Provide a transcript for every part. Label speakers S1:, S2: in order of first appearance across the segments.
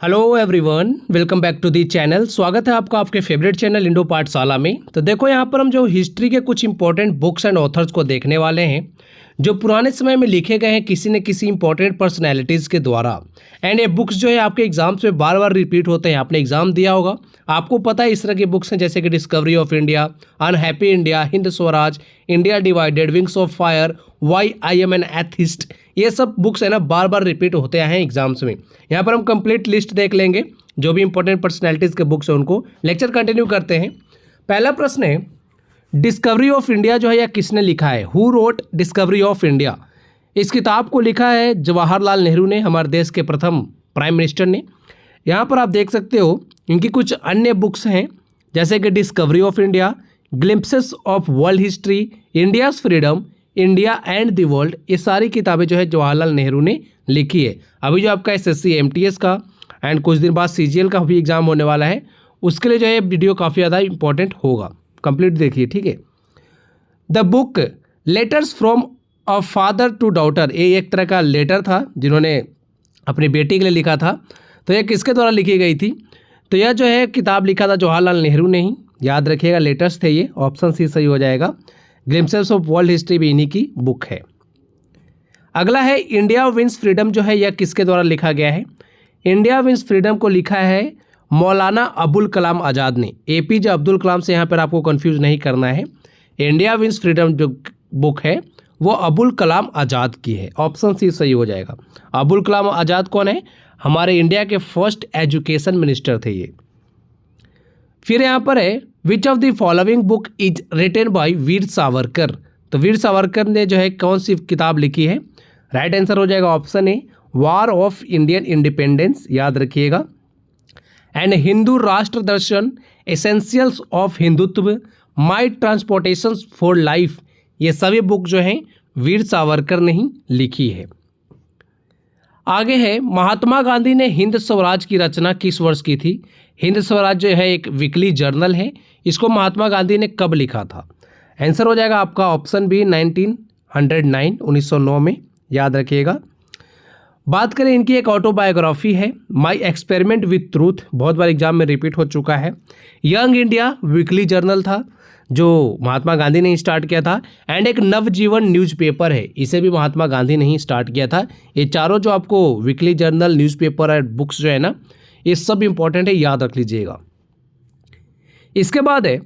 S1: Hello everyone, welcome back to the channel. स्वागत है आपका आपके फेवरेट चैनल इंडो पाठशाला में। तो देखो यहाँ पर हम जो हिस्ट्री के कुछ इंपॉर्टेंट बुक्स एंड ऑथर्स को देखने वाले हैं जो पुराने समय में लिखे गए हैं किसी न किसी इंपॉर्टेंट पर्सनैलिटीज़ के द्वारा। एंड ये बुक्स जो है आपके एग्जाम्स में बार बार रिपीट होते हैं। आपने एग्जाम दिया होगा, आपको पता है इस तरह की बुक्स हैं जैसे कि discovery of India, unhappy India, Hind Swaraj, India divided, wings of fire, why I am an atheist. ये सब बुक्स है ना बार बार रिपीट होते हैं एग्जाम्स में। यहाँ पर हम कंप्लीट लिस्ट देख लेंगे जो भी इंपॉर्टेंट पर्सनैलिटीज़ के बुक्स हैं उनको। लेक्चर कंटिन्यू करते हैं। पहला प्रश्न है, डिस्कवरी ऑफ इंडिया जो है यह किसने लिखा है? Who wrote discovery of India? इस किताब को लिखा है जवाहरलाल नेहरू ने, हमारे देश के प्रथम प्राइम मिनिस्टर ने। यहाँ पर आप देख सकते हो इनकी कुछ अन्य बुक्स हैं जैसे कि discovery of India, glimpses of world history, India's freedom, India and the world. ये सारी किताबें जो है जवाहरलाल नेहरू ने लिखी है। अभी जो आपका एसएससी एमटीएस का एंड कुछ दिन बाद सीजीएल का भी एग्जाम होने वाला है, उसके लिए जो है वीडियो काफ़ी ज़्यादा इंपॉर्टेंट होगा। कंप्लीट देखिए, ठीक है। The book letters from a father to daughter, ये एक तरह का लेटर था जिन्होंने अपनी बेटी के लिए लिखा था। तो यह किसके द्वारा लिखी गई थी? तो यह जो है किताब लिखा था जवाहरलाल नेहरू ने ही, याद रखिएगा। लेटर्स थे ये, ऑप्शन सी सही हो जाएगा। ग्लिम्पसेस ऑफ वर्ल्ड हिस्ट्री भी इन्हीं की बुक है। अगला है इंडिया विंस फ्रीडम, जो है यह किसके द्वारा लिखा गया है? इंडिया विंस फ्रीडम को लिखा है मौलाना अबुल कलाम आज़ाद ने। एपीजे अब्दुल कलाम से यहाँ पर आपको कंफ्यूज नहीं करना है। इंडिया विंस फ्रीडम जो बुक है वो अबुल कलाम आज़ाद की है। ऑप्शन सी सही हो जाएगा। अबुल कलाम आज़ाद कौन है? हमारे इंडिया के फर्स्ट एजुकेशन मिनिस्टर थे ये। फिर यहाँ पर है which of the following book is written by Veer Savarkar. तो वीर सावरकर ने जो है कौन सी किताब लिखी है? राइट आंसर हो जाएगा option A, war of Indian independence, याद रखिएगा। And Hindu Rashtra Darshan, essentials of Hindutva, my transportation for life, ये सभी बुक जो हैं वीर सावरकर ने ही लिखी है। आगे है महात्मा गांधी ने हिंद स्वराज की रचना किस वर्ष की थी? हिंद स्वराज जो है एक वीकली जर्नल है, इसको महात्मा गांधी ने कब लिखा था? आंसर हो जाएगा आपका ऑप्शन बी 1909 में, याद रखिएगा। बात करें इनकी एक ऑटोबायोग्राफी है माई एक्सपेरिमेंट विथ ट्रूथ, बहुत बार एग्जाम में रिपीट हो चुका है। यंग इंडिया वीकली जर्नल था जो महात्मा गांधी ने स्टार्ट किया था। एंड एक नवजीवन न्यूज़पेपर है, इसे भी महात्मा गांधी ने ही स्टार्ट किया था। ये चारों जो आपको वीकली जर्नल, न्यूज़पेपर और बुक्स जो है ना, ये सब इंपॉर्टेंट है, याद रख लीजिएगा। इसके बाद है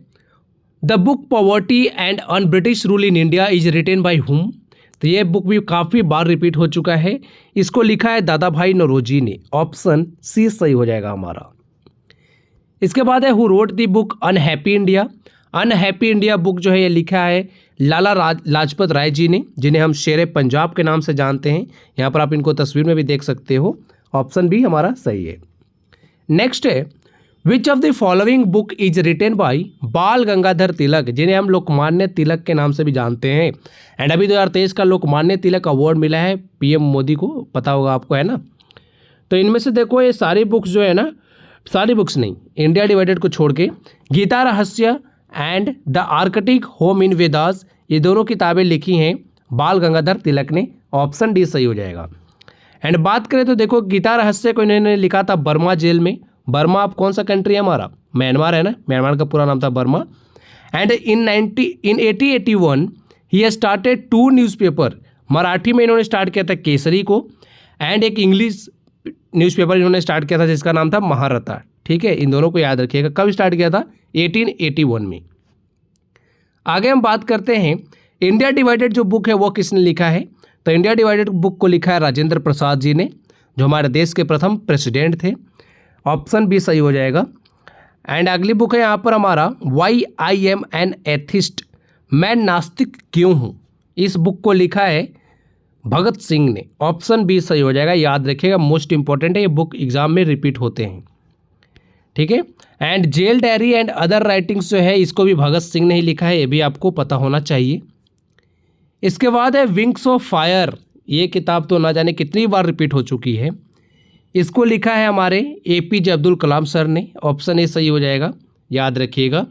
S1: the book poverty and un British rule in India is written by whom. तो ये बुक भी काफ़ी बार रिपीट हो चुका है, इसको लिखा है दादा भाई नौरोजी ने। ऑप्शन सी सही हो जाएगा हमारा। इसके बाद है who wrote the book unhappy India. Unhappy India book जो है ये लिखा है लाला लाजपत राय जी ने, जिन्हें हम शेर पंजाब के नाम से जानते हैं। यहाँ पर आप इनको तस्वीर में भी देख सकते हो। ऑप्शन बी हमारा सही है। नेक्स्ट है which of the following book is written by Bal Gangadhar तिलक, जिन्हें हम लोकमान्य तिलक के नाम से भी जानते हैं। एंड अभी 2023 का लोकमान्य तिलक अवार्ड मिला है पीएम मोदी को, पता होगा आपको, है ना। तो इनमें से देखो ये सारी बुक्स जो है ना, सारी बुक्स नहीं, इंडिया डिवाइडेड को छोड़ के गीता रहस्य and the Arctic home in Vedas, ये दोनों किताबें लिखी हैं बाल गंगाधर तिलक ने। ऑप्शन डी सही हो जाएगा। एंड बात करें तो देखो गीता रहस्य को इन्होंने लिखा था बर्मा जेल में। बर्मा आप कौन सा कंट्री है हमारा? म्यांमार है ना, म्यांमार का पूरा नाम था Burma. And in 1881 he started 2 newspaper. Marathi में इन्होंने स्टार्ट किया था केसरी को, एंड एक इंग्लिश न्यूज़पेपर इन्होंने स्टार्ट किया था जिसका नाम था महारथा। ठीक है, इन दोनों को याद रखिएगा। कब स्टार्ट किया था? 1881 में। आगे हम बात करते हैं इंडिया डिवाइडेड जो बुक है वो किसने लिखा है? तो इंडिया डिवाइडेड बुक को लिखा है राजेंद्र प्रसाद जी ने, जो हमारे देश के प्रथम प्रेसिडेंट थे। ऑप्शन बी सही हो जाएगा। एंड अगली बुक है यहाँ पर हमारा why I am an atheist, मैं नास्तिक क्यों हूँ। इस बुक को लिखा है भगत सिंह ने। ऑप्शन बी सही हो जाएगा, याद रखिएगा, मोस्ट इंपॉर्टेंट है, ये बुक एग्जाम में रिपीट होते हैं। ठीक है। And jail diary and other writings जो है इसको भी भगत सिंह ने ही लिखा है, ये भी आपको पता होना चाहिए। इसके बाद है विंग्स ऑफ फायर, ये किताब तो ना जाने कितनी बार रिपीट हो चुकी है। इसको लिखा है हमारे एपीजे अब्दुल कलाम सर ने। ऑप्शन ए सही हो जाएगा, याद रखिएगा।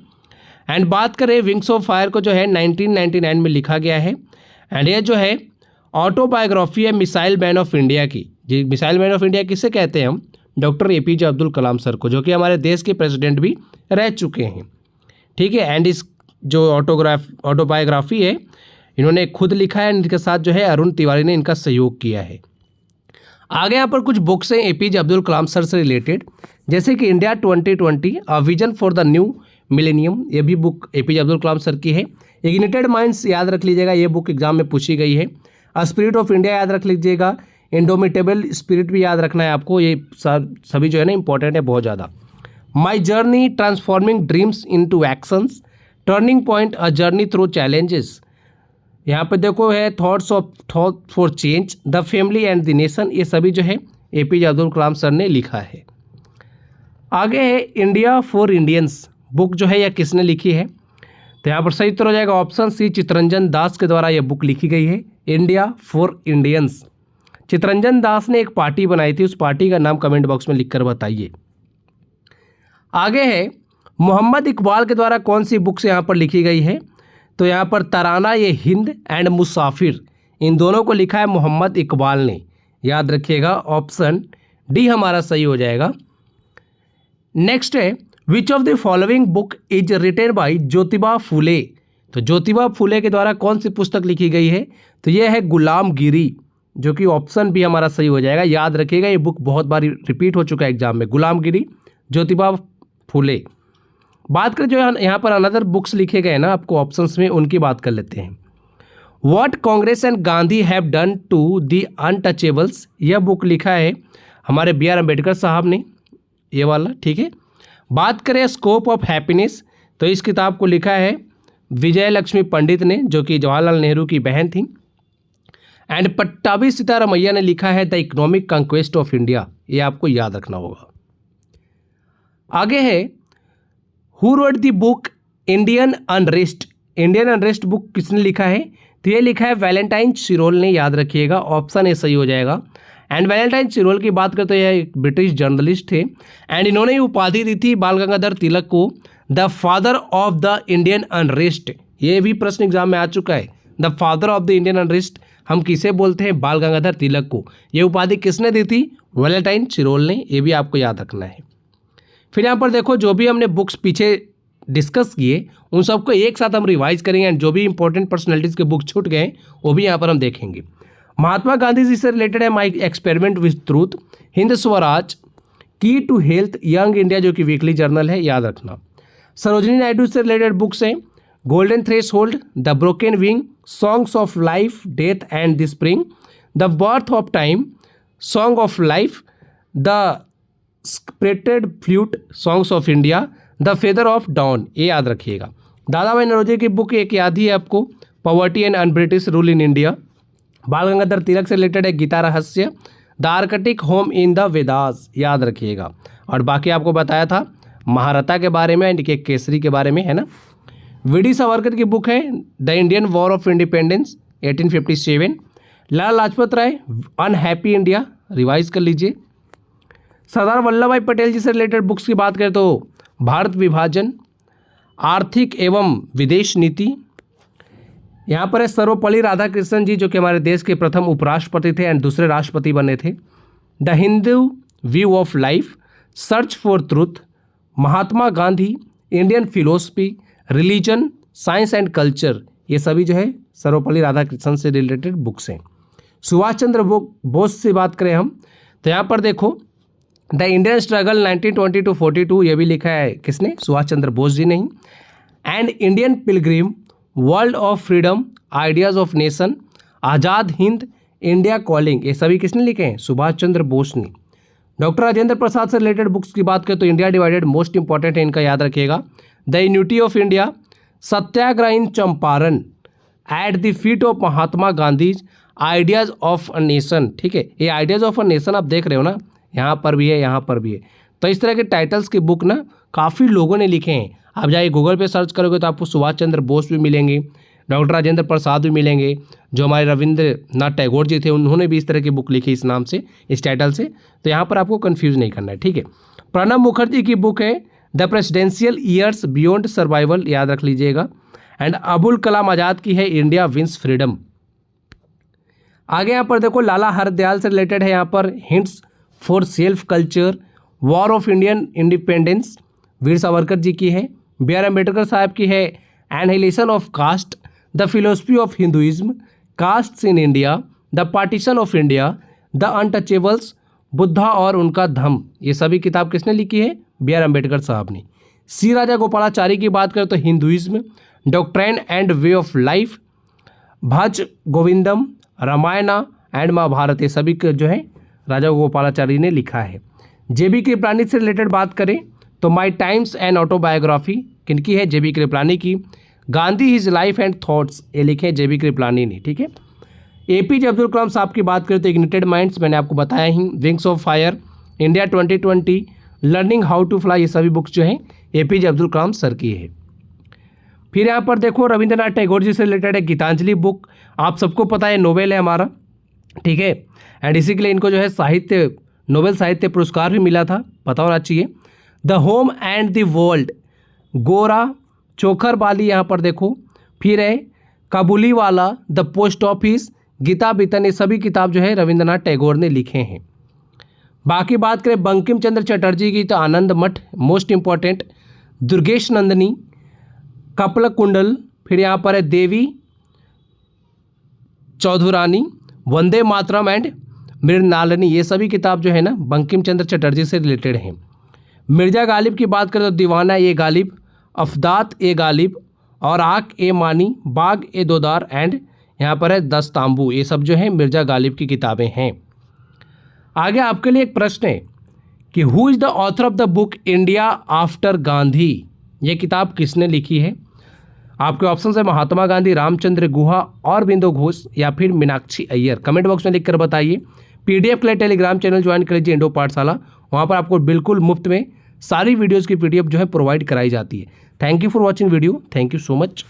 S1: एंड बात करें विंग्स ऑफ फायर को जो है 1999 में लिखा गया है। एंड ये जो है ऑटोबायोग्राफी है मिसाइल मैन ऑफ इंडिया की। जी, मिसाइल मैन ऑफ इंडिया किसे कहते हैं हम? Doctor APJ Abdul Kalam sir को, जो कि हमारे देश के प्रेसिडेंट भी रह चुके हैं। ठीक है, एंड इस जो ऑटोबायोग्राफी है इन्होंने खुद लिखा है, इनके साथ जो है अरुण तिवारी ने इनका सहयोग किया है। आगे यहाँ पर कुछ बुक्स हैं एपीजे अब्दुल कलाम सर से रिलेटेड, जैसे कि India 2020 a vision for the new millennium, ये भी book APJ Abdul Kalam sir की है। इग्निटेड माइंड्स याद रख लीजिएगा, ये बुक एग्जाम में पूछी गई है। अ स्पिरिट ऑफ इंडिया याद रख लीजिएगा। इंडोमिटेबल स्पिरिट भी याद रखना है आपको, ये सभी जो है ना इंपॉर्टेंट है बहुत ज़्यादा। My journey transforming dreams into actions, turning point a journey through challenges, यहाँ पे देखो है thoughts for change, the family and the nation, ये सभी जो है एपीजे अब्दुल कलाम सर ने लिखा है। आगे है इंडिया फॉर इंडियंस, बुक जो है यह किसने लिखी है? तो यहाँ पर सही उत्तर हो जाएगा ऑप्शन सी, चित्तरंजन दास के द्वारा यह बुक लिखी गई है, India for Indians. Chittaranjan Das ने एक पार्टी बनाई थी, उस पार्टी का नाम कमेंट बॉक्स में लिखकर बताइए। आगे है मोहम्मद इकबाल के द्वारा कौन सी बुक्स यहाँ पर लिखी गई है? तो यहाँ पर तराना ये हिंद एंड मुसाफिर, इन दोनों को लिखा है मोहम्मद इकबाल ने, याद रखिएगा ऑप्शन डी हमारा सही हो जाएगा। नेक्स्ट है which of the following book is written by Jyotiba Phule, तो ज्योतिबा फुले के द्वारा कौन सी पुस्तक लिखी गई है? तो यह है गुलामगिरी, जो कि ऑप्शन भी हमारा सही हो जाएगा। याद रखिएगा ये बुक बहुत बार रिपीट हो चुका है एग्जाम में, गुलामगिरी ज्योतिबा फुले। बात करें जो यहाँ पर अनदर बुक्स लिखे गए ना आपको ऑप्शंस में, उनकी बात कर लेते हैं। What Congress and Gandhi have done to the untouchables, यह बुक लिखा है हमारे बी आर अम्बेडकर साहब ने, ये वाला। ठीक है, बात करें स्कोप ऑफ हैप्पीनेस, तो इस किताब को लिखा है विजय लक्ष्मी पंडित ने, जो कि जवाहरलाल नेहरू की बहन थी। एंड पट्टाभी सीतारामैया ने लिखा है the economic conquest of India, ये आपको याद रखना होगा। आगे है who wrote the book Indian unrest, Indian unrest book किसने लिखा है? तो ये लिखा है वैलेंटाइन शिरोल ने, याद रखिएगा ऑप्शन ए सही हो जाएगा। एंड वैलेंटाइन शिरोल की बात करते हैं, यह एक ब्रिटिश जर्नलिस्ट थे एंड इन्होंने उपाधि दी थी बाल गंगाधर तिलक को the father of the Indian unrest. ये भी प्रश्न एग्जाम में आ चुका है, the father of the Indian unrest हम किसे बोलते हैं? बाल गंगाधर तिलक को। ये उपाधि किसने दी थी? वैलेंटाइन शिरोल ने, ये भी आपको याद रखना है। फिर यहाँ पर देखो जो भी हमने बुक्स पीछे डिस्कस किए उन सबको एक साथ हम रिवाइज करेंगे एंड जो भी इंपॉर्टेंट पर्सनैलिटीज़ के बुक छूट गए वो भी यहाँ पर हम देखेंगे। महात्मा गांधी जी से रिलेटेड है my experiment with truth, Hind Swaraj, की टू हेल्थ, यंग इंडिया जो कि वीकली जर्नल है, याद रखना। सरोजिनी नायडू से रिलेटेड बुक्स हैं golden threshold, the broken wing, songs of life, death and the spring, the birth of time, song of life, the sceptred flute, songs of India, the feather of dawn, ये याद रखिएगा। दादा भाई नौरोजी की book एक याद ही है आपको, poverty and un British rule in India. बाल गंगाधर तिलक से रिलेटेड है गीता रहस्य, the Arctic home in the Vedas, याद रखिएगा। और बाकी आपको बताया था महारथा के बारे में एंड केसरी के बारे में, है ना। वी.डी. सावरकर की बुक है the Indian war of independence 1857। Lala Lajpat Rai unhappy India, revise कर लीजिए। सरदार वल्लभ भाई पटेल जी से रिलेटेड बुक्स की बात करें तो भारत विभाजन, आर्थिक एवं विदेश नीति। यहाँ पर है सर्वपल्ली राधाकृष्णन जी जो कि हमारे देश के प्रथम उपराष्ट्रपति थे एंड दूसरे राष्ट्रपति बने थे। The Hindu view of life, search for truth, Mahatma Gandhi, Indian philosophy, religion, science and culture, ये सभी जो है सर्वपल्ली राधाकृष्णन से रिलेटेड बुक्स हैं। सुभाष चंद्र बोस से बात करें हम तो यहाँ पर देखो द इंडियन स्ट्रगल 1920 to 42, ये भी लिखा है किसने? सुभाष चंद्र बोस जी नहीं। And Indian Pilgrim, world of freedom, ideas of nation, Azad Hind, India calling, ये सभी किसने लिखे हैं? सुभाष चंद्र बोस ने। डॉक्टर राजेंद्र प्रसाद से रिलेटेड बुक्स की बात करें तो इंडिया डिवाइडेड मोस्ट इंपॉर्टेंट है, इनका याद रखिएगा। The unity of India, Satyagraha in Champaran, at the feet of Mahatma Gandhi, ideas of a nation. ठीक है, ये आइडियाज़ ऑफ अ नेशन आप देख रहे हो ना, यहाँ पर भी है, यहाँ पर भी है। तो इस तरह के टाइटल्स की बुक ना काफ़ी लोगों ने लिखे हैं। आप जाइए गूगल पे सर्च करोगे तो आपको सुभाष चंद्र बोस भी मिलेंगे, डॉक्टर राजेंद्र प्रसाद भी मिलेंगे, जो हमारे रविंद्रनाथ टैगोर जी थे उन्होंने भी इस तरह की बुक लिखी इस नाम से, इस टाइटल से। तो यहाँ पर आपको कन्फ्यूज़ नहीं करना है, ठीक है। प्रणब मुखर्जी की बुक है the presidential years beyond survival, याद रख लीजिएगा। एंड अबुल कलाम आज़ाद की है इंडिया विंस फ्रीडम। आगे यहाँ पर देखो लाला हरदयाल से रिलेटेड है यहाँ पर hints for self culture, war of Indian independence Veer Savarkar ji की है। बी आर अम्बेडकर साहब की है annihilation of caste, the philosophy of Hinduism, castes in India, the partition of India, the untouchables, Buddha और उनका धम्म। ये सभी किताब किसने लिखी है? बी आर अम्बेडकर साहब ने। सी राजा गोपालाचारी की बात करें तो Hinduism, doctrine and way of life, भज गोविंदम, रामायणा एंड महाभारत, ये सभी जो है राजा गोपालाचारी ने लिखा है। जेबी कृपलानी से रिलेटेड बात करें तो माई टाइम्स एंड ऑटोबायोग्राफी किनकी है? जेबी कृपलानी की। Gandhi his life and thoughts, ये लिखे हैं जेबी कृपलानी ने, ठीक है। एपीजे अब्दुल कलाम साहब की बात करें तो इग्निटेड माइंड्स, मैंने आपको बताया ही, wings of fire, India 2020, learning how to fly, ये सभी बुक्स जो हैं एपीजे अब्दुल कलाम सर की है। फिर यहाँ पर देखो रविंद्रनाथ टैगोर जी से रिलेटेड है गीतांजलि बुक, आप सबको पता है नोवेल है हमारा, ठीक है। एंड इसी के लिए इनको जो है साहित्य नोबेल साहित्य पुरस्कार भी मिला था, पता होना चाहिए। The home and the world, गोरा चोखर बाली, यहाँ पर देखो। फिर है काबुली वाला, द पोस्ट ऑफिस, गीता बितन, ये सभी किताब जो है रविंद्रनाथ टैगोर ने लिखे हैं। बाकी बात करें बंकिम चंद्र चटर्जी की तो आनंद मठ most important, Durgesh Nandini, couple कुंडल, फिर यहाँ पर है देवी चौधुरानी, वंदे मातरम एंड मृणालिनी, ये सभी किताब जो है ना बंकिम चंद्र चटर्जी से रिलेटेड हैं। मिर्जा गालिब की बात करें तो दीवाना ए गालिब, अफदात ए गालिब, और आक ए मानी, बाग ए दोदार एंड यहाँ पर है दस्तांबू, ये सब जो है मिर्जा गालिब की किताबें हैं। आगे आपके लिए एक प्रश्न है कि who is the author of the book India after Gandhi, ये किताब किसने लिखी है? आपके ऑप्शन है महात्मा गांधी, रामचंद्र गुहा, और बिंदु घोष, या फिर मीनाक्षी अय्यर। कमेंट बॉक्स में लिखकर बताइए। पीडीएफ के लिए टेलीग्राम चैनल ज्वाइन कर लीजिए इंडो पाठशाला, वहाँ पर आपको बिल्कुल मुफ्त में सारी वीडियोज़ की पीडीएफ जो है प्रोवाइड कराई जाती है। Thank you for watching video, thank you so much.